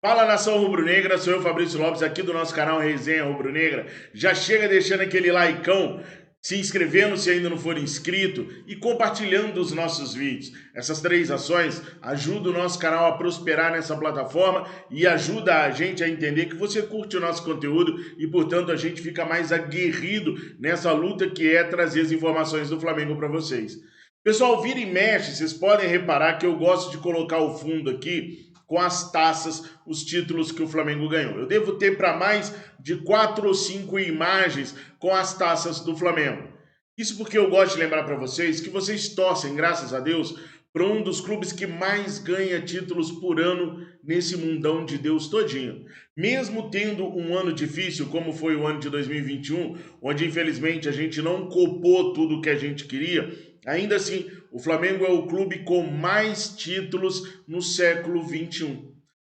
Fala, nação rubro-negra, sou eu, Fabrício Lopes, aqui do nosso canal Resenha Rubro-Negra. Já chega deixando aquele likeão, se inscrevendo se ainda não for inscrito e compartilhando os nossos vídeos. Essas três ações ajudam o nosso canal a prosperar nessa plataforma e ajuda a gente a entender que você curte o nosso conteúdo e, portanto, a gente fica mais aguerrido nessa luta que é trazer as informações do Flamengo para vocês. Pessoal, vira e mexe, vocês podem reparar que eu gosto de colocar o fundo aqui com as taças, os títulos que o Flamengo ganhou. Eu devo ter para mais de 4 ou 5 imagens com as taças do Flamengo. Isso porque eu gosto de lembrar para vocês que vocês torcem, graças a Deus, para um dos clubes que mais ganha títulos por ano nesse mundão de Deus todinho. Mesmo tendo um ano difícil, como foi o ano de 2021, onde infelizmente a gente não copou tudo o que a gente queria, ainda assim, o Flamengo é o clube com mais títulos no século XXI.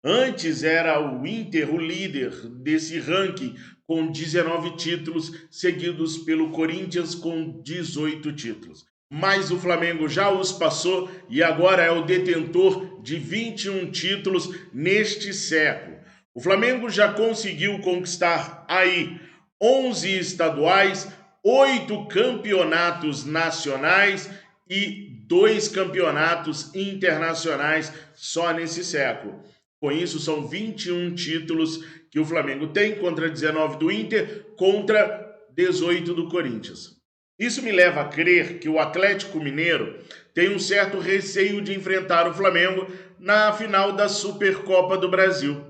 Antes era o Inter, o líder desse ranking, com 19 títulos, seguidos pelo Corinthians com 18 títulos. Mas o Flamengo já os passou e agora é o detentor de 21 títulos neste século. O Flamengo já conseguiu conquistar aí 11 estaduais, 8 campeonatos nacionais e 2 campeonatos internacionais só nesse século. Com isso, são 21 títulos que o Flamengo tem, contra 19 do Inter, contra 18 do Corinthians. Isso me leva a crer que o Atlético Mineiro tem um certo receio de enfrentar o Flamengo na final da Supercopa do Brasil.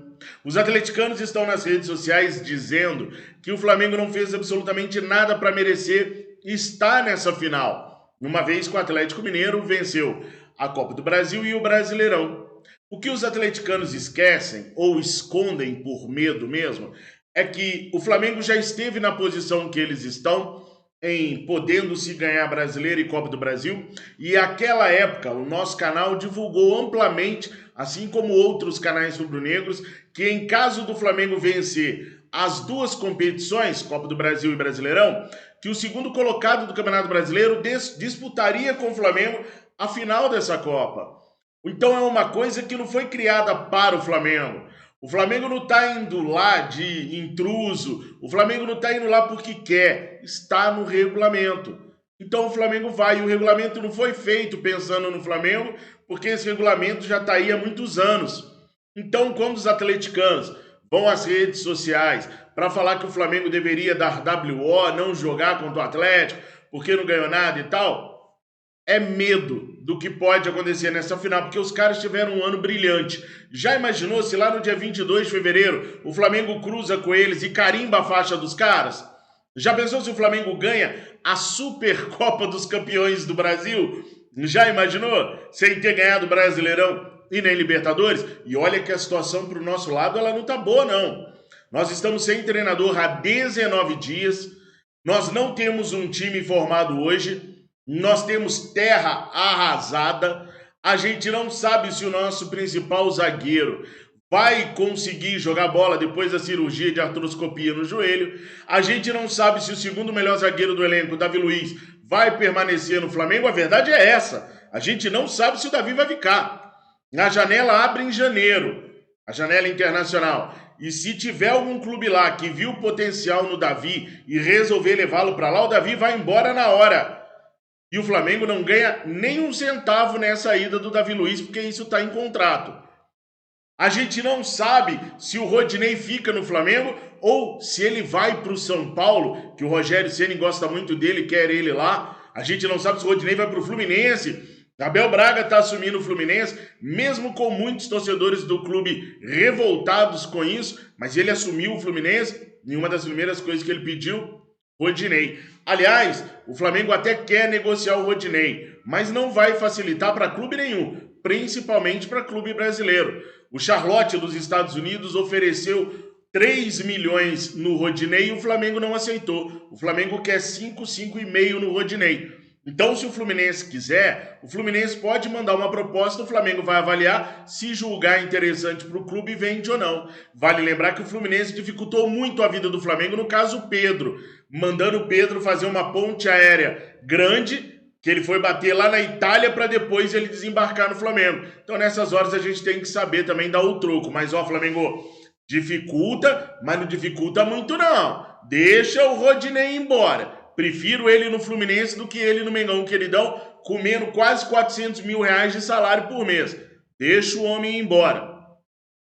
Os atleticanos estão nas redes sociais dizendo que o Flamengo não fez absolutamente nada para merecer estar nessa final, uma vez que o Atlético Mineiro venceu a Copa do Brasil e o Brasileirão. O que os atleticanos esquecem, ou escondem por medo mesmo, é que o Flamengo já esteve na posição que eles estão, em podendo-se ganhar Brasileiro e Copa do Brasil, e aquela época o nosso canal divulgou amplamente, assim como outros canais rubro-negros, que em caso do Flamengo vencer as duas competições, Copa do Brasil e Brasileirão, que o segundo colocado do Campeonato Brasileiro disputaria com o Flamengo a final dessa Copa. Então é uma coisa que não foi criada para o Flamengo. O Flamengo não está indo lá de intruso, o Flamengo não está indo lá porque quer, está no regulamento. Então o Flamengo vai, e o regulamento não foi feito pensando no Flamengo, porque esse regulamento já está aí há muitos anos. Então quando os atleticanos vão às redes sociais para falar que o Flamengo deveria dar WO, não jogar contra o Atlético, porque não ganhou nada e tal, é medo do que pode acontecer nessa final, porque os caras tiveram um ano brilhante. Já imaginou se lá no dia 22 de fevereiro o Flamengo cruza com eles e carimba a faixa dos caras? Já pensou se o Flamengo ganha a Supercopa dos Campeões do Brasil? Já imaginou? Sem ter ganhado o Brasileirão e nem Libertadores? E olha que a situação para o nosso lado ela não tá boa, não. Nós estamos sem treinador há 19 dias, nós não temos um time formado hoje, nós temos terra arrasada, a gente não sabe se o nosso principal zagueiro vai conseguir jogar bola depois da cirurgia de artroscopia no joelho, a gente não sabe se o segundo melhor zagueiro do elenco, Davi Luiz, vai permanecer no Flamengo. A verdade é essa, a gente não sabe se o Davi vai ficar. A janela abre em janeiro, a janela internacional, e se tiver algum clube lá que viu potencial no Davi e resolver levá-lo para lá, o Davi vai embora na hora. E o Flamengo não ganha nem um centavo nessa ida do Davi Luiz, porque isso está em contrato. A gente não sabe se o Rodinei fica no Flamengo ou se ele vai para o São Paulo, que o Rogério Ceni gosta muito dele, quer ele lá. A gente não sabe se o Rodinei vai para o Fluminense. Abel Braga está assumindo o Fluminense, mesmo com muitos torcedores do clube revoltados com isso, mas ele assumiu o Fluminense e uma das primeiras coisas que ele pediu, Rodinei. Aliás, o Flamengo até quer negociar o Rodinei, mas não vai facilitar para clube nenhum, principalmente para clube brasileiro. O Charlotte dos Estados Unidos ofereceu 3 milhões no Rodinei e o Flamengo não aceitou. O Flamengo quer 5,5 no Rodinei. Então, se o Fluminense quiser, o Fluminense pode mandar uma proposta, o Flamengo vai avaliar, se julgar interessante para o clube, vende ou não. Vale lembrar que o Fluminense dificultou muito a vida do Flamengo, no caso o Pedro, mandando o Pedro fazer uma ponte aérea grande que ele foi bater lá na Itália para depois ele desembarcar no Flamengo. Então nessas horas a gente tem que saber também dar o troco. Mas ó, Flamengo, dificulta, mas não dificulta muito não. Deixa o Rodinei ir embora. Prefiro ele no Fluminense do que ele no Mengão, queridão, comendo quase 400 mil reais de salário por mês. Deixa o homem ir embora.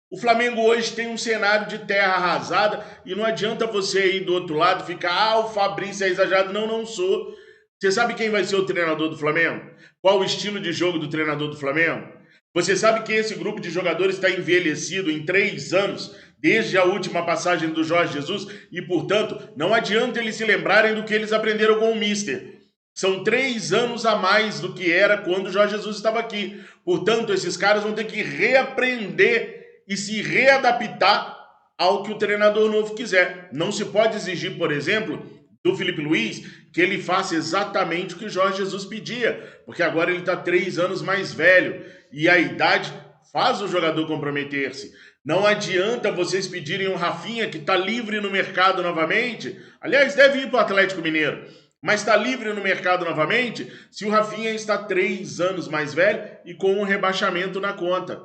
O Flamengo hoje tem um cenário de terra arrasada e não adianta você aí do outro lado ficar, o Fabrício é exagerado. Não, não sou. Você sabe quem vai ser o treinador do Flamengo? Qual o estilo de jogo do treinador do Flamengo? Você sabe que esse grupo de jogadores está envelhecido em 3 anos, desde a última passagem do Jorge Jesus, e, portanto, não adianta eles se lembrarem do que eles aprenderam com o Mister. São 3 anos a mais do que era quando o Jorge Jesus estava aqui. Portanto, esses caras vão ter que reaprender e se readaptar ao que o treinador novo quiser. Não se pode exigir, por exemplo, do Felipe Luiz, que ele faça exatamente o que o Jorge Jesus pedia, porque agora ele está 3 anos mais velho, e a idade faz o jogador comprometer-se. Não adianta vocês pedirem um Rafinha, que está livre no mercado novamente, aliás, deve ir para o Atlético Mineiro, mas está livre no mercado novamente, se o Rafinha está 3 anos mais velho e com um rebaixamento na conta.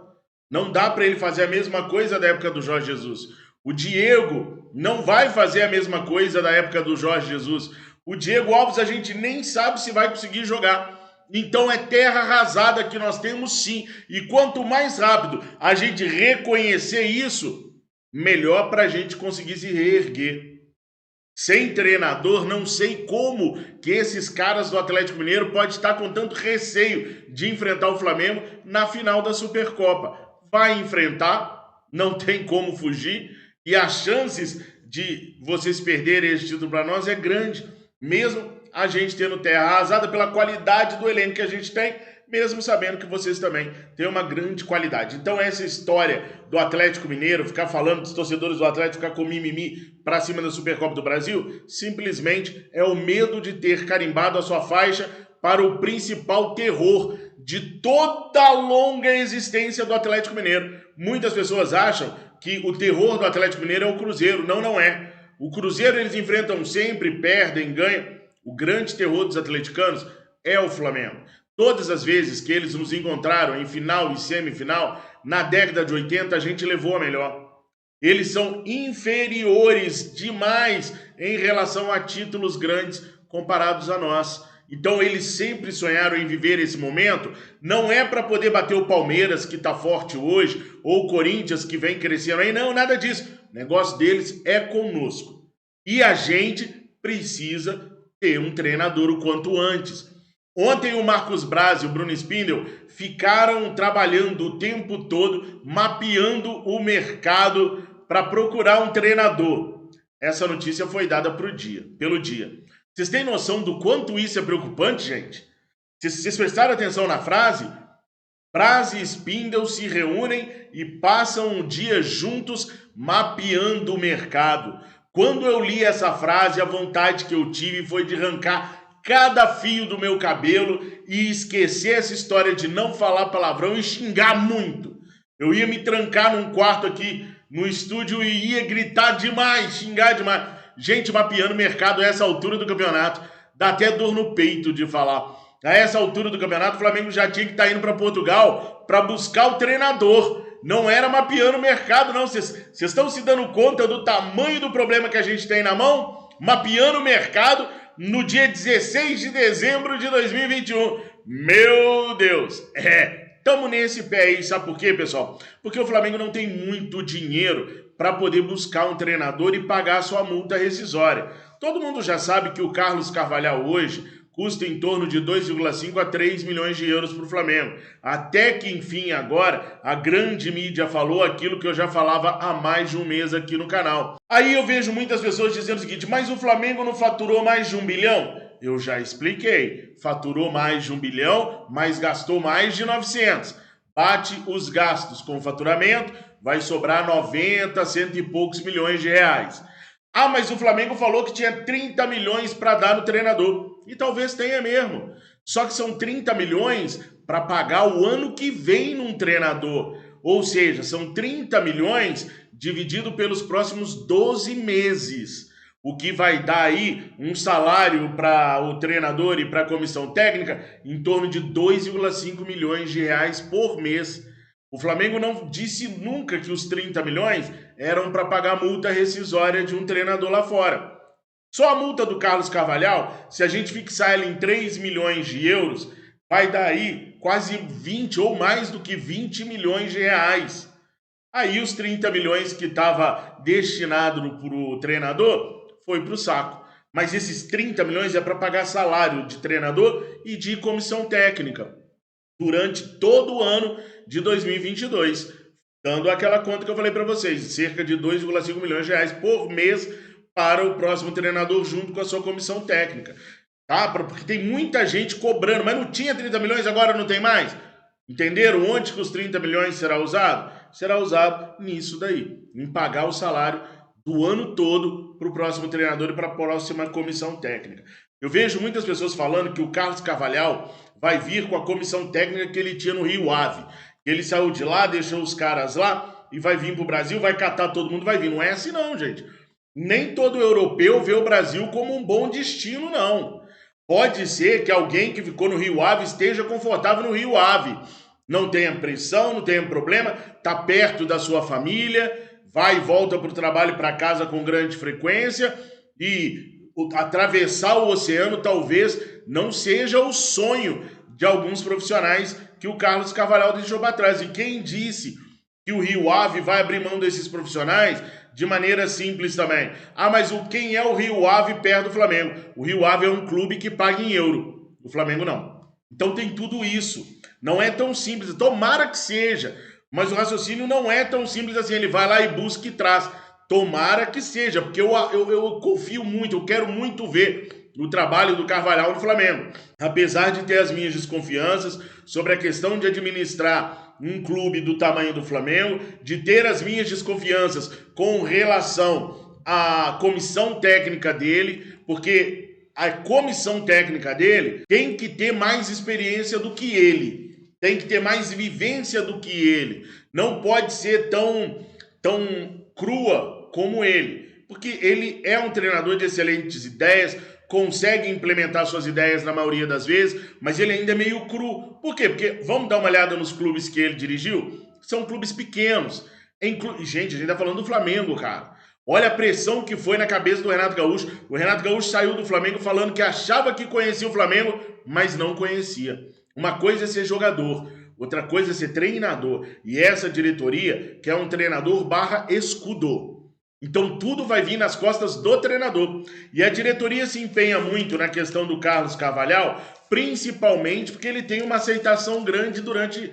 Não dá para ele fazer a mesma coisa da época do Jorge Jesus. O Diego não vai fazer a mesma coisa da época do Jorge Jesus. O Diego Alves a gente nem sabe se vai conseguir jogar. Então é terra arrasada que nós temos sim. E quanto mais rápido a gente reconhecer isso, melhor para a gente conseguir se reerguer. Sem treinador, não sei como que esses caras do Atlético Mineiro podem estar com tanto receio de enfrentar o Flamengo na final da Supercopa. Vai enfrentar, não tem como fugir. E as chances de vocês perderem esse título para nós é grande, mesmo a gente tendo terra arrasada pela qualidade do elenco que a gente tem, mesmo sabendo que vocês também têm uma grande qualidade. Então essa história do Atlético Mineiro, ficar falando dos torcedores do Atlético, ficar com mimimi para cima da Supercopa do Brasil, simplesmente é o medo de ter carimbado a sua faixa para o principal terror de toda a longa existência do Atlético Mineiro. Muitas pessoas acham que o terror do Atlético Mineiro é o Cruzeiro. Não, não é. O Cruzeiro eles enfrentam sempre, perdem, ganham. O grande terror dos atleticanos é o Flamengo. Todas as vezes que eles nos encontraram em final e semifinal, na década de 80, a gente levou a melhor. Eles são inferiores demais em relação a títulos grandes comparados a nós. Então eles sempre sonharam em viver esse momento, não é para poder bater o Palmeiras, que está forte hoje, ou o Corinthians, que vem crescendo aí, não, nada disso. O negócio deles é conosco. E a gente precisa ter um treinador o quanto antes. Ontem o Marcos Braz e o Bruno Spindel ficaram trabalhando o tempo todo, mapeando o mercado para procurar um treinador. Essa notícia foi dada pelo dia. Vocês têm noção do quanto isso é preocupante, gente? Vocês prestaram atenção na frase? Braz e Spindel se reúnem e passam um dia juntos mapeando o mercado. Quando eu li essa frase, a vontade que eu tive foi de arrancar cada fio do meu cabelo e esquecer essa história de não falar palavrão e xingar muito. Eu ia me trancar num quarto aqui no estúdio e ia gritar demais, xingar demais. Gente mapeando o mercado a essa altura do campeonato, dá até dor no peito de falar. A essa altura do campeonato, o Flamengo já tinha que estar indo para Portugal para buscar o treinador. Não era mapeando o mercado, não. Vocês estão se dando conta do tamanho do problema que a gente tem na mão? Mapeando o mercado no dia 16 de dezembro de 2021. Meu Deus! Estamos nesse pé aí, sabe por quê, pessoal? Porque o Flamengo não tem muito dinheiro para poder buscar um treinador e pagar a sua multa rescisória. Todo mundo já sabe que o Carlos Carvalhal hoje custa em torno de 2,5 a 3 milhões de euros para o Flamengo. Até que, enfim, agora, a grande mídia falou aquilo que eu já falava há mais de um mês aqui no canal. Aí eu vejo muitas pessoas dizendo o seguinte, mas o Flamengo não faturou mais de 1 bilhão? Eu já expliquei. Faturou mais de 1 bilhão, mas gastou mais de 900. Bate os gastos com o faturamento, vai sobrar 90, cento e poucos milhões de reais. Ah, mas o Flamengo falou que tinha 30 milhões para dar no treinador. E talvez tenha mesmo. Só que são 30 milhões para pagar o ano que vem num treinador. Ou seja, são 30 milhões dividido pelos próximos 12 meses. o que vai dar aí um salário para o treinador e para a comissão técnica em torno de 2,5 milhões de reais por mês. O Flamengo não disse nunca que os 30 milhões eram para pagar a multa rescisória de um treinador lá fora. Só a multa do Carlos Carvalhal, se a gente fixar ela em 3 milhões de euros, vai dar aí quase 20 ou mais do que 20 milhões de reais. Aí os 30 milhões que estava destinado para o treinador foi para o saco. Mas esses 30 milhões é para pagar salário de treinador e de comissão técnica durante todo o ano de 2022, dando aquela conta que eu falei para vocês, cerca de 2,5 milhões de reais por mês para o próximo treinador junto com a sua comissão técnica. Tá? Porque tem muita gente cobrando, mas não tinha 30 milhões, agora não tem mais? Entenderam onde que os 30 milhões será usado? Será usado nisso daí, em pagar o salário do ano todo para o próximo treinador e para a próxima comissão técnica. Eu vejo muitas pessoas falando que o Carlos Carvalhal vai vir com a comissão técnica que ele tinha no Rio Ave. Ele saiu de lá, deixou os caras lá e vai vir para o Brasil, vai catar todo mundo, vai vir. Não é assim não, gente. Nem todo europeu vê o Brasil como um bom destino, não. Pode ser que alguém que ficou no Rio Ave esteja confortável no Rio Ave. Não tenha pressão, não tenha problema, está perto da sua família, vai e volta para o trabalho e para casa com grande frequência e atravessar o oceano talvez não seja o sonho de alguns profissionais que o Carlos Carvalhal deixou para trás. E quem disse que o Rio Ave vai abrir mão desses profissionais de maneira simples também? Ah, mas quem é o Rio Ave perto do Flamengo? O Rio Ave é um clube que paga em euro, o Flamengo não. Então tem tudo isso. Não é tão simples, tomara que seja, mas o raciocínio não é tão simples assim, ele vai lá e busca e traz. Tomara que seja, porque eu confio muito, eu quero muito ver o trabalho do Carvalhal no Flamengo. Apesar de ter as minhas desconfianças sobre a questão de administrar um clube do tamanho do Flamengo, de ter as minhas desconfianças com relação à comissão técnica dele, porque a comissão técnica dele tem que ter mais experiência do que ele, tem que ter mais vivência do que ele, não pode ser tão crua como ele, porque ele é um treinador de excelentes ideias, consegue implementar suas ideias na maioria das vezes, mas ele ainda é meio cru. Por quê? Porque vamos dar uma olhada nos clubes que ele dirigiu, são clubes pequenos. Gente, a gente tá falando do Flamengo, cara. Olha a pressão que foi na cabeça do Renato Gaúcho. O Renato Gaúcho saiu do Flamengo falando que achava que conhecia o Flamengo, mas não conhecia. Uma coisa é ser jogador, outra coisa é ser treinador. E essa diretoria quer um treinador / escudo. Então tudo vai vir nas costas do treinador. E a diretoria se empenha muito na questão do Carlos Carvalhal, principalmente porque ele tem uma aceitação grande durante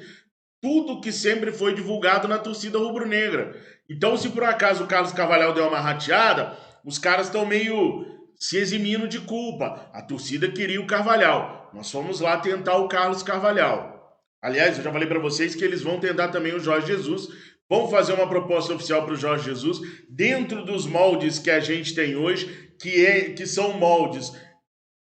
tudo que sempre foi divulgado na torcida rubro-negra. Então, se por acaso o Carlos Carvalhal deu uma rateada, os caras estão meio se eximindo de culpa. A torcida queria o Carvalhal. Nós fomos lá tentar o Carlos Carvalhal. Aliás, eu já falei para vocês que eles vão tentar também o Jorge Jesus. Vão fazer uma proposta oficial para o Jorge Jesus dentro dos moldes que a gente tem hoje, que são moldes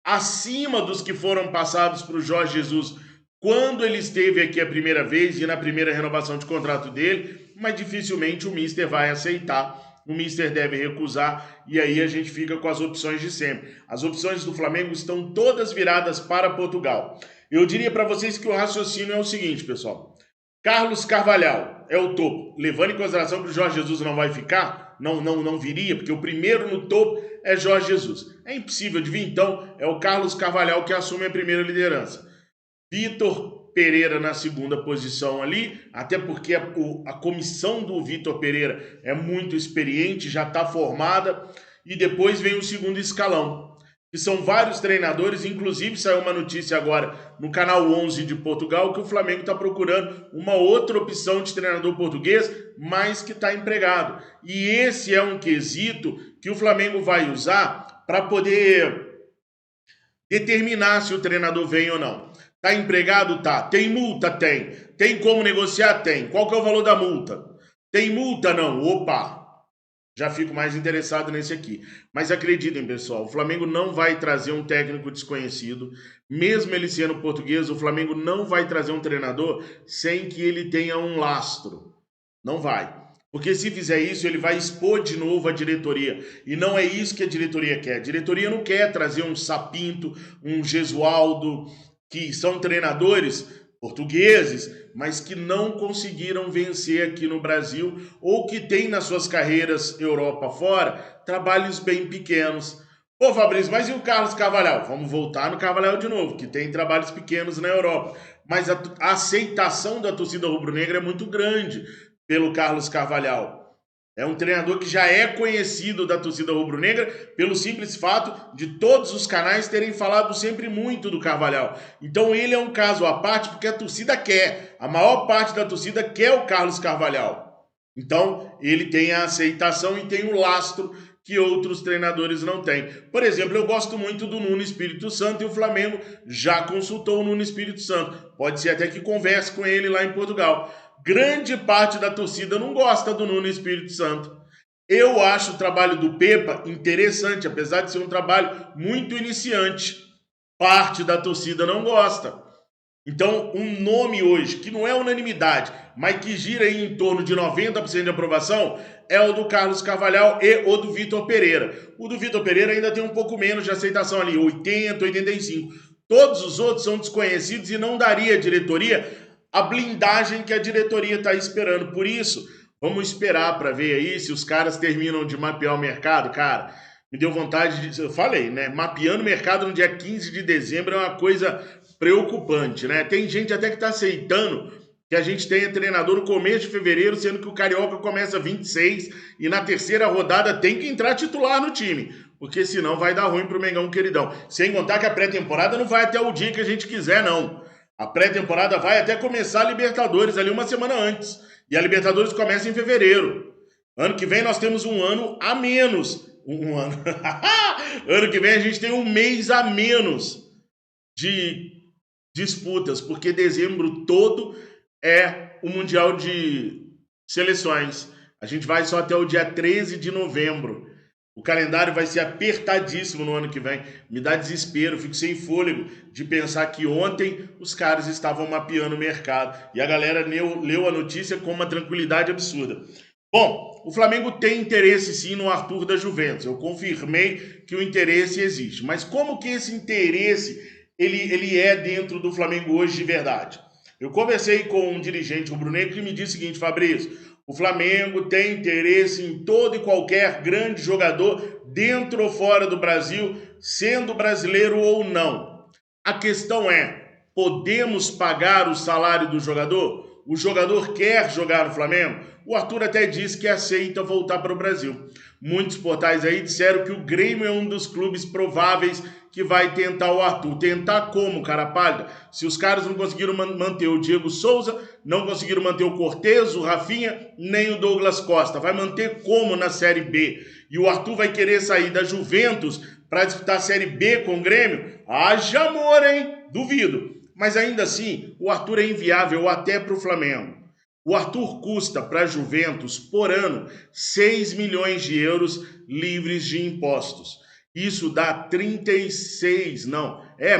acima dos que foram passados para o Jorge Jesus quando ele esteve aqui a primeira vez e na primeira renovação de contrato dele, mas dificilmente o Mister vai aceitar. O Mister deve recusar e aí a gente fica com as opções de sempre. As opções do Flamengo estão todas viradas para Portugal. Eu diria para vocês que o raciocínio é o seguinte, pessoal. Carlos Carvalhal é o topo. Levando em consideração que o Jorge Jesus não vai ficar, não viria, porque o primeiro no topo é Jorge Jesus. É impossível de vir, então é o Carlos Carvalhal que assume a primeira liderança. Vitor Pereira na segunda posição ali, até porque a comissão do Vitor Pereira é muito experiente, já está formada, e depois vem o segundo escalão, que são vários treinadores, inclusive saiu uma notícia agora no canal 11 de Portugal que o Flamengo está procurando uma outra opção de treinador português, mas que está empregado. E esse é um quesito que o Flamengo vai usar para poder determinar se o treinador vem ou não. Tá empregado? Tá. Tem multa? Tem. Tem como negociar? Tem. Qual que é o valor da multa? Tem multa? Não. Opa! Já fico mais interessado nesse aqui. Mas acreditem, pessoal, o Flamengo não vai trazer um técnico desconhecido. Mesmo ele sendo português, o Flamengo não vai trazer um treinador sem que ele tenha um lastro. Não vai. Porque se fizer isso, ele vai expor de novo a diretoria. E não é isso que a diretoria quer. A diretoria não quer trazer um Sapinto, um Gesualdo, que são treinadores portugueses, mas que não conseguiram vencer aqui no Brasil, ou que têm nas suas carreiras Europa fora, trabalhos bem pequenos. Pô, Fabrício, mas e o Carlos Carvalhal? Vamos voltar no Carvalhal de novo, que tem trabalhos pequenos na Europa. Mas a aceitação da torcida rubro-negra é muito grande pelo Carlos Carvalhal. É um treinador que já é conhecido da torcida rubro-negra pelo simples fato de todos os canais terem falado sempre muito do Carvalhal. Então ele é um caso à parte porque a torcida quer. A maior parte da torcida quer o Carlos Carvalhal. Então ele tem a aceitação e tem o lastro que outros treinadores não têm. Por exemplo, eu gosto muito do Nuno Espírito Santo e o Flamengo já consultou o Nuno Espírito Santo. Pode ser até que converse com ele lá em Portugal. Grande parte da torcida não gosta do Nuno Espírito Santo. Eu acho o trabalho do Pepa interessante, apesar de ser um trabalho muito iniciante. Parte da torcida não gosta. Então, um nome hoje, que não é unanimidade, mas que gira aí em torno de 90% de aprovação, é o do Carlos Carvalhal e o do Vitor Pereira. O do Vitor Pereira ainda tem um pouco menos de aceitação ali, 80, 85. Todos os outros são desconhecidos e não daria à diretoria a blindagem que a diretoria está esperando. Por isso, vamos esperar para ver aí se os caras terminam de mapear o mercado. Cara, me deu vontade de... Eu falei, né? Mapeando o mercado no dia 15 de dezembro é uma coisa preocupante, né? Tem gente até que está aceitando que a gente tenha treinador no começo de fevereiro, sendo que o Carioca começa 26 e na terceira rodada tem que entrar titular no time, porque senão vai dar ruim pro Mengão queridão. Sem contar que a pré-temporada não vai até o dia que a gente quiser, não. A pré-temporada vai até começar a Libertadores ali uma semana antes. E a Libertadores começa em fevereiro. Ano que vem nós temos um ano a menos. Um ano. Ano que vem a gente tem um mês a menos de disputas, porque dezembro todo é o Mundial de Seleções. A gente vai só até o dia 13 de novembro. O calendário vai ser apertadíssimo no ano que vem. Me dá desespero, fico sem fôlego de pensar que ontem os caras estavam mapeando o mercado. E a galera leu a notícia com uma tranquilidade absurda. Bom, o Flamengo tem interesse sim no Arthur da Juventus. Eu confirmei que o interesse existe. Mas como que esse interesse ele é dentro do Flamengo hoje de verdade? Eu conversei com um dirigente rubro-negro que me disse o seguinte: Fabrício, o Flamengo tem interesse em todo e qualquer grande jogador dentro ou fora do Brasil, sendo brasileiro ou não. A questão é, podemos pagar o salário do jogador? O jogador quer jogar no Flamengo? O Arthur até disse que aceita voltar para o Brasil. Muitos portais aí disseram que o Grêmio é um dos clubes prováveis que vai tentar o Arthur. Tentar como, cara pálida? Se os caras não conseguiram manter o Diego Souza, não conseguiram manter o Cortez, o Rafinha, nem o Douglas Costa. Vai manter como na Série B? E o Arthur vai querer sair da Juventus para disputar a Série B com o Grêmio? Haja amor, hein? Duvido. Mas ainda assim, o Arthur é inviável até para o Flamengo. O Arthur custa para a Juventus, por ano, 6 milhões de euros livres de impostos. Isso dá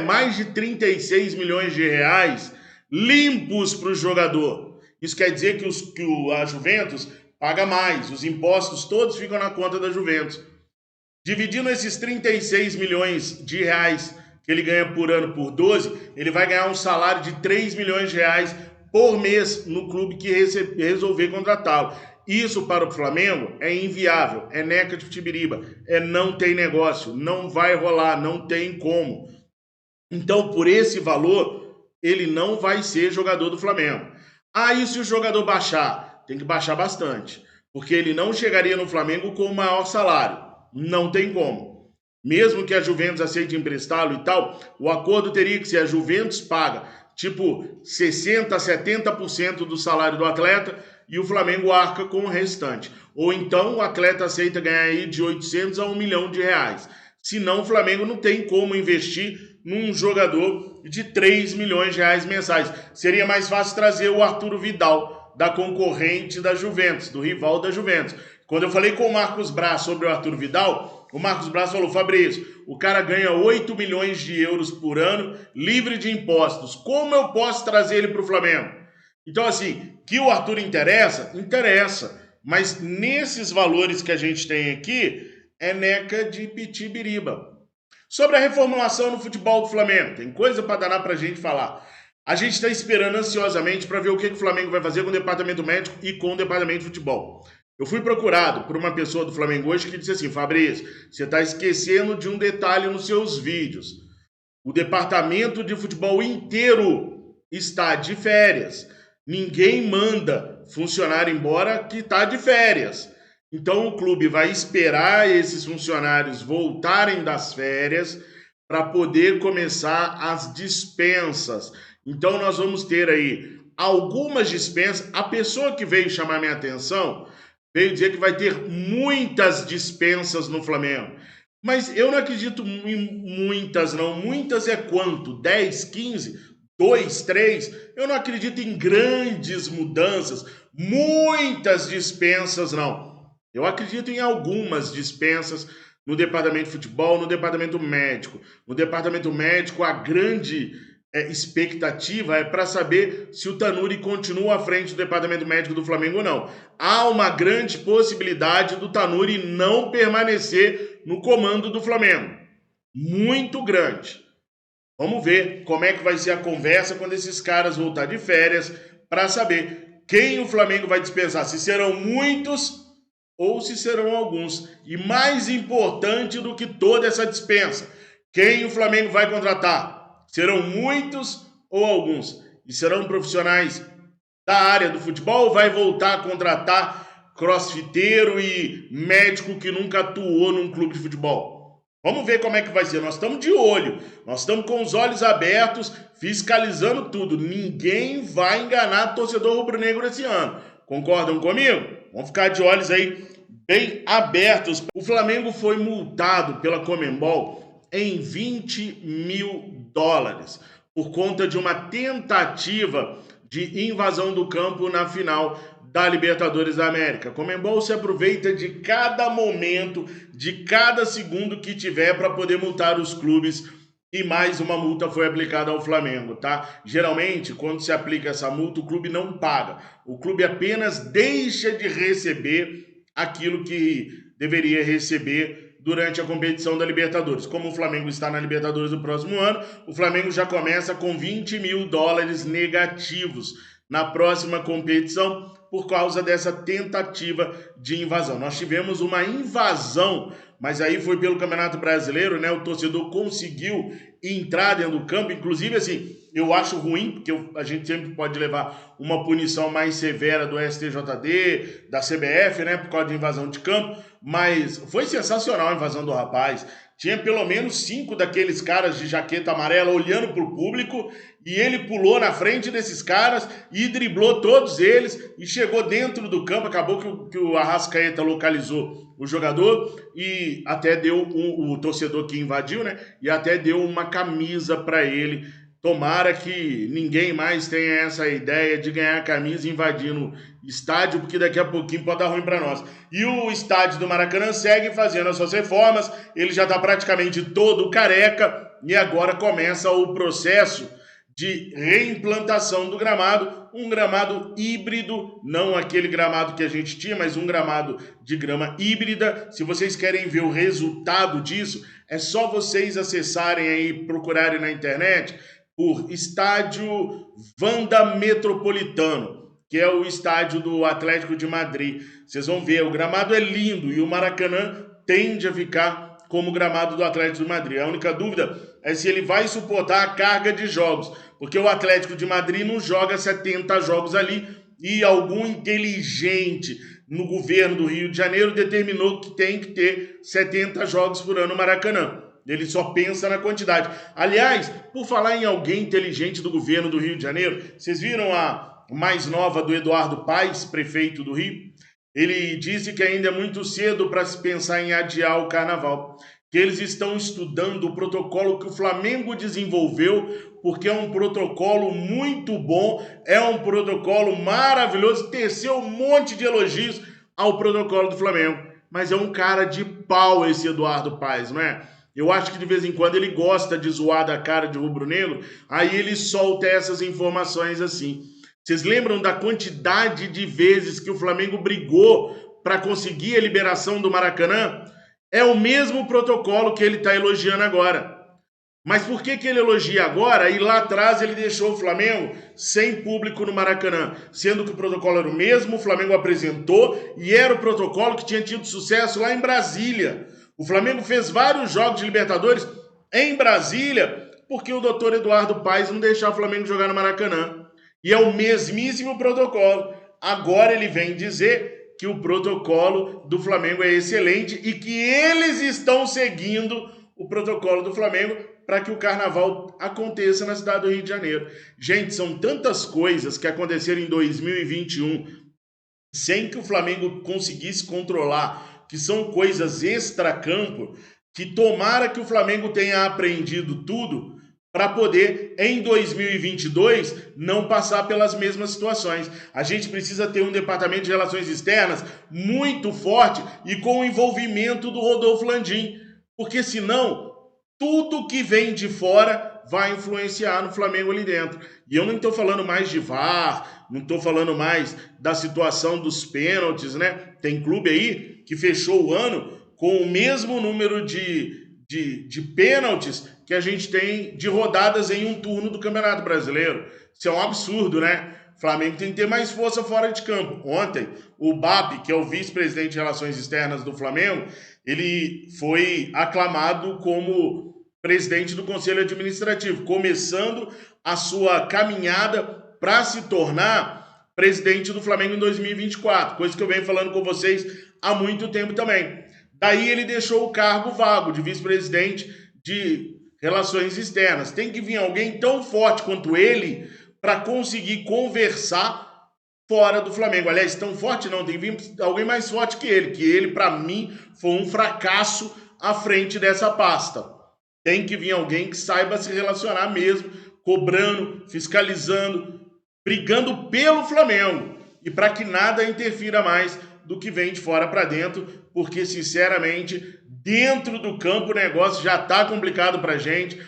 mais de 36 milhões de reais limpos para o jogador. Isso quer dizer que a Juventus paga mais, os impostos todos ficam na conta da Juventus. Dividindo esses 36 milhões de reais que ele ganha por ano por 12, ele vai ganhar um salário de 3 milhões de reais por mês no clube que resolver contratá-lo. Isso para o Flamengo é inviável, é neca de futibiriba, não tem negócio, não vai rolar, não tem como. Então, por esse valor, ele não vai ser jogador do Flamengo. E se o jogador baixar? Tem que baixar bastante, porque ele não chegaria no Flamengo com o maior salário. Não tem como. Mesmo que a Juventus aceite emprestá-lo e tal, o acordo teria que ser: a Juventus paga tipo 60%, 70% do salário do atleta e o Flamengo arca com o restante. Ou então o atleta aceita ganhar aí de 800 a 1 milhão de reais. Senão o Flamengo não tem como investir num jogador de 3 milhões de reais mensais. Seria mais fácil trazer o Arturo Vidal, da concorrente da Juventus, do rival da Juventus. Quando eu falei com o Marcos Braz sobre o Arturo Vidal, o Marcos Braz falou: Fabrício, o cara ganha 8 milhões de euros por ano, livre de impostos. Como eu posso trazer ele para o Flamengo? Então, assim, que o Arthur interessa? Interessa. Mas nesses valores que a gente tem aqui, é neca de pitibiriba. Sobre a reformulação no futebol do Flamengo, tem coisa para danar para a gente falar. A gente está esperando ansiosamente para ver o que o Flamengo vai fazer com o departamento médico e com o departamento de futebol. Eu fui procurado por uma pessoa do Flamengo hoje que disse assim: Fabrício, você está esquecendo de um detalhe nos seus vídeos. O departamento de futebol inteiro está de férias. Ninguém manda funcionário embora que está de férias. Então o clube vai esperar esses funcionários voltarem das férias para poder começar as dispensas. Então nós vamos ter aí algumas dispensas. A pessoa que veio chamar minha atenção veio dizer que vai ter muitas dispensas no Flamengo. Mas eu não acredito em muitas, não. Muitas é quanto? 10, 15, 2, 3? Eu não acredito em grandes mudanças, muitas dispensas, não. Eu acredito em algumas dispensas no departamento de futebol, no departamento médico. No departamento médico, a grande expectativa é para saber se o Tanuri continua à frente do departamento médico do Flamengo ou não. Há uma grande possibilidade do Tanuri não permanecer no comando do Flamengo. Muito grande. Vamos ver como é que vai ser a conversa quando esses caras voltar de férias para saber quem o Flamengo vai dispensar. Se serão muitos ou se serão alguns. E mais importante do que toda essa dispensa, quem o Flamengo vai contratar? Serão muitos ou alguns? E serão profissionais da área do futebol ou vai voltar a contratar crossfiteiro e médico que nunca atuou num clube de futebol? Vamos ver como é que vai ser. Nós estamos de olho, nós estamos com os olhos abertos, fiscalizando tudo. Ninguém vai enganar o torcedor rubro-negro esse ano. Concordam comigo? Vamos ficar de olhos aí bem abertos. O Flamengo foi multado pela Conmebol em $20 mil por conta de uma tentativa de invasão do campo na final da Libertadores da América. A Conmebol se aproveita de cada momento, de cada segundo que tiver para poder multar os clubes. E mais uma multa foi aplicada ao Flamengo, tá? Geralmente, quando se aplica essa multa, o clube não paga. O clube apenas deixa de receber aquilo que deveria receber durante a competição da Libertadores. Como o Flamengo está na Libertadores do próximo ano, o Flamengo já começa com $20 mil negativos na próxima competição por causa dessa tentativa de invasão. Nós tivemos uma invasão, mas aí foi pelo Campeonato Brasileiro, né? O torcedor conseguiu entrar dentro do campo, inclusive assim, eu acho ruim, porque a gente sempre pode levar uma punição mais severa do STJD, da CBF, né, por causa de invasão de campo, mas foi sensacional a invasão do rapaz. Tinha pelo menos 5 daqueles caras de jaqueta amarela olhando para o público e ele pulou na frente desses caras e driblou todos eles e chegou dentro do campo. Acabou que o Arrascaeta localizou o jogador e até deu o torcedor que invadiu, né? E até deu uma camisa para ele. Tomara que ninguém mais tenha essa ideia de ganhar camisa invadindo estádio, porque daqui a pouquinho pode dar ruim para nós. E o estádio do Maracanã segue fazendo as suas reformas, ele já está praticamente todo careca e agora começa o processo de reimplantação do gramado, um gramado híbrido, não aquele gramado que a gente tinha, mas um gramado de grama híbrida. Se vocês querem ver o resultado disso, é só vocês acessarem aí, procurarem na internet por Estádio Wanda Metropolitano, que é o estádio do Atlético de Madrid. Vocês vão ver, o gramado é lindo e o Maracanã tende a ficar como o gramado do Atlético de Madrid. A única dúvida é se ele vai suportar a carga de jogos, porque o Atlético de Madrid não joga 70 jogos ali e algum inteligente no governo do Rio de Janeiro determinou que tem que ter 70 jogos por ano no Maracanã. Ele só pensa na quantidade. Aliás, por falar em alguém inteligente do governo do Rio de Janeiro, vocês viram a mais nova do Eduardo Paes, prefeito do Rio? Ele disse que ainda é muito cedo para se pensar em adiar o carnaval, que eles estão estudando o protocolo que o Flamengo desenvolveu, porque é um protocolo muito bom, é um protocolo maravilhoso, teceu um monte de elogios ao protocolo do Flamengo. Mas é um cara de pau esse Eduardo Paes, não é? Eu acho que de vez em quando ele gosta de zoar da cara de rubro-negro, aí ele solta essas informações assim. Vocês lembram da quantidade de vezes que o Flamengo brigou para conseguir a liberação do Maracanã? É o mesmo protocolo que ele está elogiando agora. Mas por que ele elogia agora e lá atrás ele deixou o Flamengo sem público no Maracanã? Sendo que o protocolo era o mesmo, o Flamengo apresentou e era o protocolo que tinha tido sucesso lá em Brasília. O Flamengo fez vários jogos de Libertadores em Brasília porque o doutor Eduardo Paes não deixava o Flamengo jogar no Maracanã. E é o mesmíssimo protocolo. Agora ele vem dizer que o protocolo do Flamengo é excelente e que eles estão seguindo o protocolo do Flamengo para que o carnaval aconteça na cidade do Rio de Janeiro. Gente, são tantas coisas que aconteceram em 2021 sem que o Flamengo conseguisse controlar, que são coisas extracampo, que tomara que o Flamengo tenha aprendido tudo para poder, em 2022, não passar pelas mesmas situações. A gente precisa ter um departamento de relações externas muito forte e com o envolvimento do Rodolfo Landim, porque senão tudo que vem de fora vai influenciar no Flamengo ali dentro. E eu não estou falando mais de VAR, não estou falando mais da situação dos pênaltis, né? Tem clube aí que fechou o ano com o mesmo número de pênaltis que a gente tem de rodadas em um turno do Campeonato Brasileiro. Isso é um absurdo, né? O Flamengo tem que ter mais força fora de campo. Ontem, o BAP, que é o vice-presidente de Relações Externas do Flamengo, ele foi aclamado como presidente do Conselho Administrativo, começando a sua caminhada para se tornar presidente do Flamengo em 2024, coisa que eu venho falando com vocês há muito tempo também. Daí ele deixou o cargo vago de vice-presidente de Relações Externas. Tem que vir alguém tão forte quanto ele para conseguir conversar fora do Flamengo. Aliás, tão forte não, tem que vir alguém mais forte que ele, para mim, foi um fracasso à frente dessa pasta. Tem que vir alguém que saiba se relacionar mesmo, cobrando, fiscalizando, brigando pelo Flamengo. E para que nada interfira mais do que vem de fora para dentro, porque, sinceramente, dentro do campo o negócio já está complicado para a gente.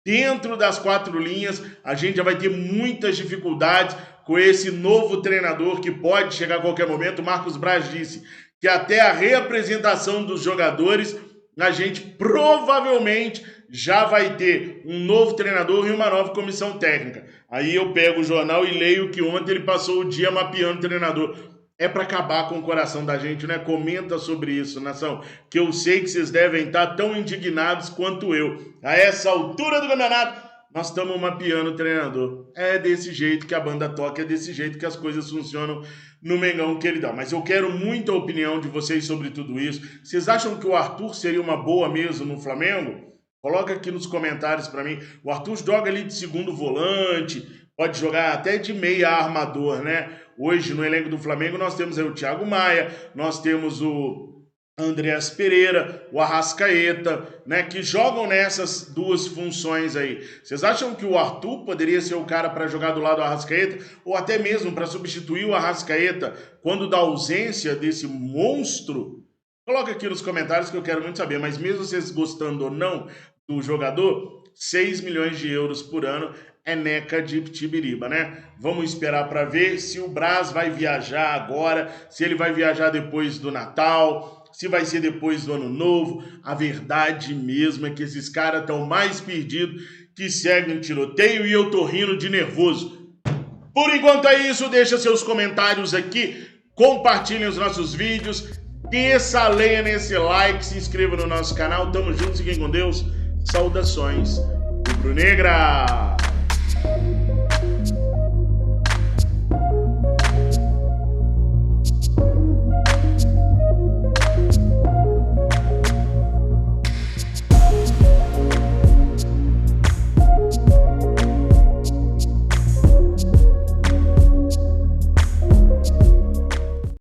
Dentro das quatro linhas, a gente já vai ter muitas dificuldades com esse novo treinador que pode chegar a qualquer momento. O Marcos Braz disse que até a reapresentação dos jogadores, a gente provavelmente já vai ter um novo treinador e uma nova comissão técnica. Aí eu pego o jornal e leio que ontem ele passou o dia mapeando o treinador. É para acabar com o coração da gente, né? Comenta sobre isso, nação, que eu sei que vocês devem estar tão indignados quanto eu. A essa altura do campeonato, nós estamos mapeando o treinador. É desse jeito que a banda toca, é desse jeito que as coisas funcionam no Mengão que ele dá. Mas eu quero muito a opinião de vocês sobre tudo isso. Vocês acham que o Arthur seria uma boa mesmo no Flamengo? Coloca aqui nos comentários para mim. O Arthur joga ali de segundo volante, pode jogar até de meia armador, né? Hoje, no elenco do Flamengo, nós temos aí o Thiago Maia, nós temos o Andreas Pereira, o Arrascaeta, né? Que jogam nessas duas funções aí. Vocês acham que o Arthur poderia ser o cara para jogar do lado do Arrascaeta? Ou até mesmo para substituir o Arrascaeta quando da ausência desse monstro? Coloca aqui nos comentários que eu quero muito saber. Mas mesmo vocês gostando ou não do jogador, 6 milhões de euros por ano é neca de Tibiriba, né? Vamos esperar para ver se o Braz vai viajar agora, se ele vai viajar depois do Natal, se vai ser depois do Ano Novo. A verdade mesmo é que esses caras estão mais perdidos que seguem um tiroteio e eu tô rindo de nervoso. Por enquanto é isso, deixa seus comentários aqui, compartilhem os nossos vídeos, desça a lenha nesse like, se inscreva no nosso canal. Tamo junto, fiquem com Deus. Saudações rubro-negra!